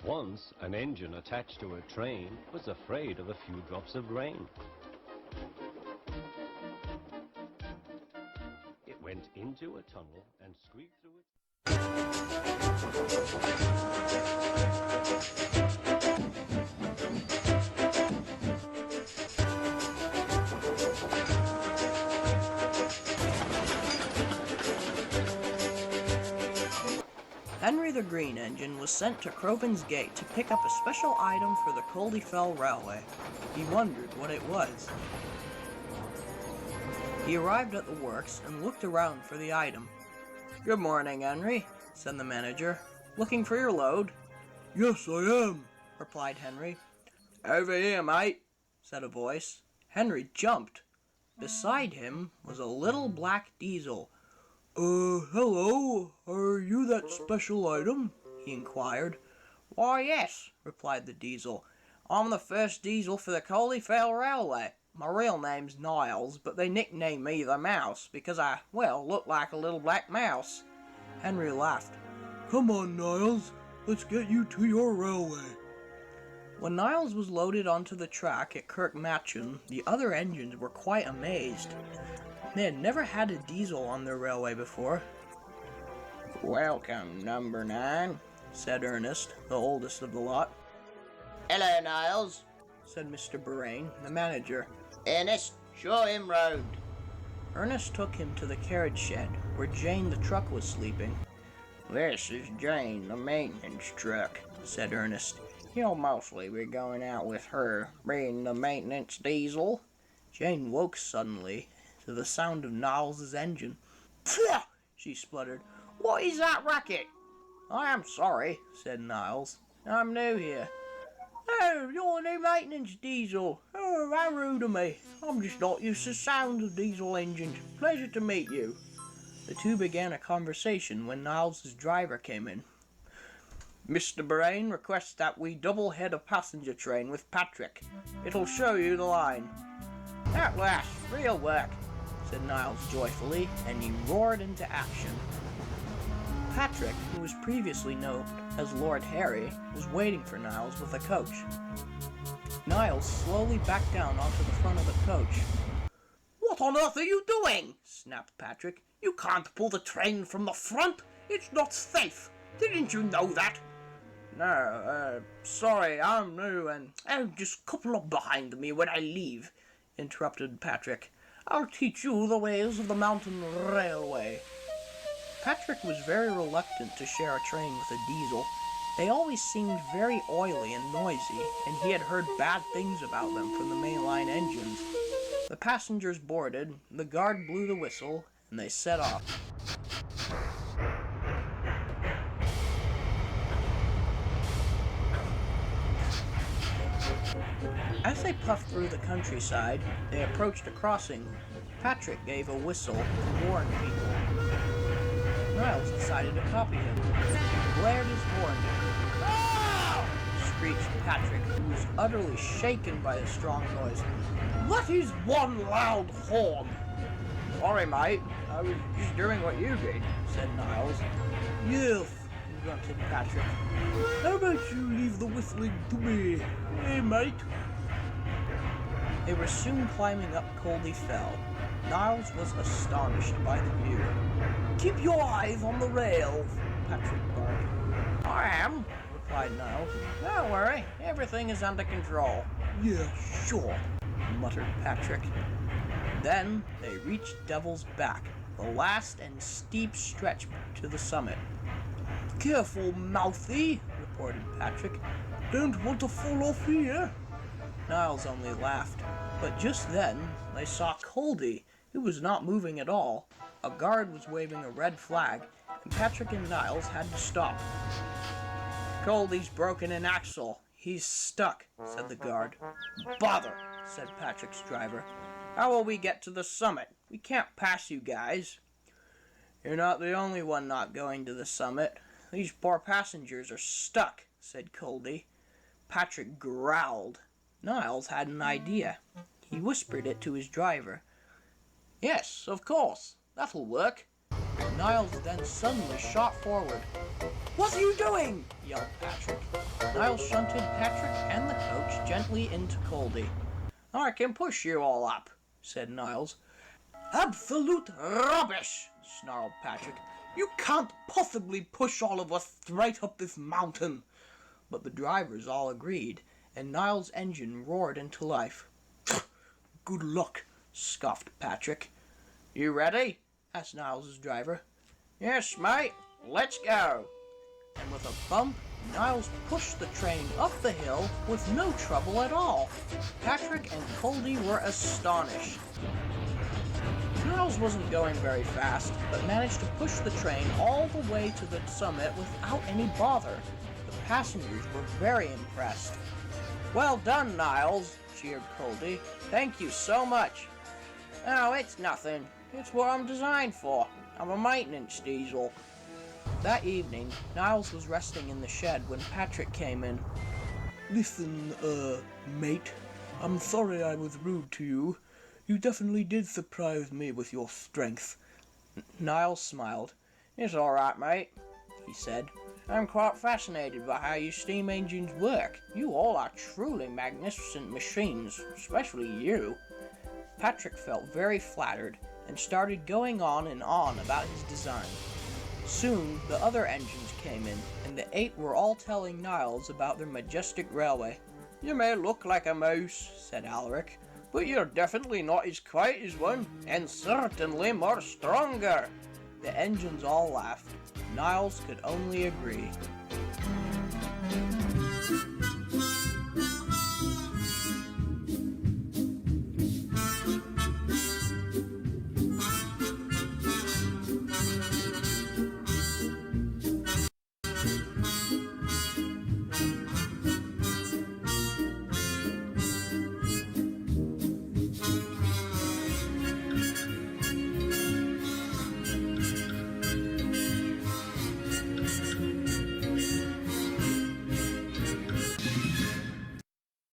Once, an engine attached to a train was afraid of a few drops of rain. It went into a tunnel and squeaked through it. Henry the Green Engine was sent to Crovan's Gate to pick up a special item for the Cludee Railway. He wondered what it was. He arrived at the works and looked around for the item. "Good morning, Henry," said the manager. "Looking for your load?" "Yes, I am," replied Henry. "Over here, mate," said a voice. Henry jumped. Beside him was a little black diesel. Hello, are you that special item?" he inquired. "Why, yes," replied the diesel. "I'm the first diesel for the Cludee Railway. My real name's Niles, but they nickname me the Mouse because I, look like a little black mouse." Henry laughed. "Come on, Niles, let's get you to your railway." When Niles was loaded onto the track at Kirk Matcham, the other engines were quite amazed. They had never had a diesel on their railway before. "Welcome, number 9, said Ernest, the oldest of the lot. "Hello, Niles," said Mr. Burain, the manager. "Ernest, show him round." Ernest took him to the carriage shed, where Jane the truck was sleeping. "This is Jane, the maintenance truck," said Ernest. "You'll mostly be going out with her, being the maintenance diesel." Jane woke suddenly to the sound of Niles' engine. "Pfft!" she spluttered. "What is that racket?" "I am sorry," said Niles. "I'm new here." "Oh, you're a new maintenance diesel. Oh, how rude of me. I'm just not used to the sound of diesel engines. Pleasure to meet you." The two began a conversation when Niles' driver came in. "Mr. Burain requests that we double head a passenger train with Patrick. It'll show you the line." "At last, real work," said Niles joyfully, and he roared into action. Patrick, who was previously known as Lord Harry, was waiting for Niles with a coach. Niles slowly backed down onto the front of the coach. "What on earth are you doing?" snapped Patrick. "You can't pull the train from the front. It's not safe. Didn't you know that?" "No, sorry, I'm new and..." "Oh, just couple up behind me when I leave," interrupted Patrick. "I'll teach you the ways of the mountain railway." Patrick was very reluctant to share a train with a diesel. They always seemed very oily and noisy, and he had heard bad things about them from the mainline engines. The passengers boarded, the guard blew the whistle, and they set off. As they puffed through the countryside, they approached a crossing. Patrick gave a whistle to warn people. Niles decided to copy him. He blared his horn. "Ah!" screeched Patrick, who was utterly shaken by the strong noise. "What is one loud horn?" "Sorry, mate. I was just doing what you did," said Niles. "Yes," grunted Patrick. "How about you leave the whistling to me, mate?" They were soon climbing up Cludee Fell. Niles was astonished by the view. "Keep your eyes on the rails," Patrick barked. "I am," replied Niles. "Don't worry, everything is under control." "Yeah, sure," muttered Patrick. Then they reached Devil's Back, the last and steep stretch to the summit. "Careful, Mouthy," reported Patrick. "Don't want to fall off here." Niles only laughed, but just then they saw Cludee, who was not moving at all. A guard was waving a red flag, and Patrick and Niles had to stop. "Cludee's broken an axle. He's stuck," said the guard. "Bother," said Patrick's driver. "How will we get to the summit? We can't pass you guys." "You're not the only one not going to the summit. These poor passengers are stuck," said Cludee. Patrick growled. Niles had an idea. He whispered it to his driver. "Yes, of course. That'll work." Niles then suddenly shot forward. What are you doing? Yelled Patrick. Niles shunted Patrick and the coach gently into Cludee. I can push you all up, said Niles. Absolute rubbish, snarled Patrick. You can't possibly push all of us straight up this mountain. But the drivers all agreed, and Niles' engine roared into life. Good luck, scoffed Patrick. You ready? Asked Niles' driver. Yes, mate. Let's go. And with a bump, Niles pushed the train up the hill with no trouble at all. Patrick and Cludee were astonished. Niles wasn't going very fast, but managed to push the train all the way to the summit without any bother. The passengers were very impressed. Well done, Niles, cheered Cludee. Thank you so much. Oh, it's nothing. It's what I'm designed for. I'm a maintenance diesel. That evening, Niles was resting in the shed when Patrick came in. Listen, mate, I'm sorry I was rude to you. You definitely did surprise me with your strength. Niles smiled. It's all right, mate, he said. I'm quite fascinated by how your steam engines work. You all are truly magnificent machines, especially you. Patrick felt very flattered and started going on and on about his design. Soon, the other engines came in, and the 8 were all telling Niles about their majestic railway. You may look like a mouse, said Alaric, but you're definitely not as quiet as one, and certainly more stronger. The engines all laughed. Niles could only agree.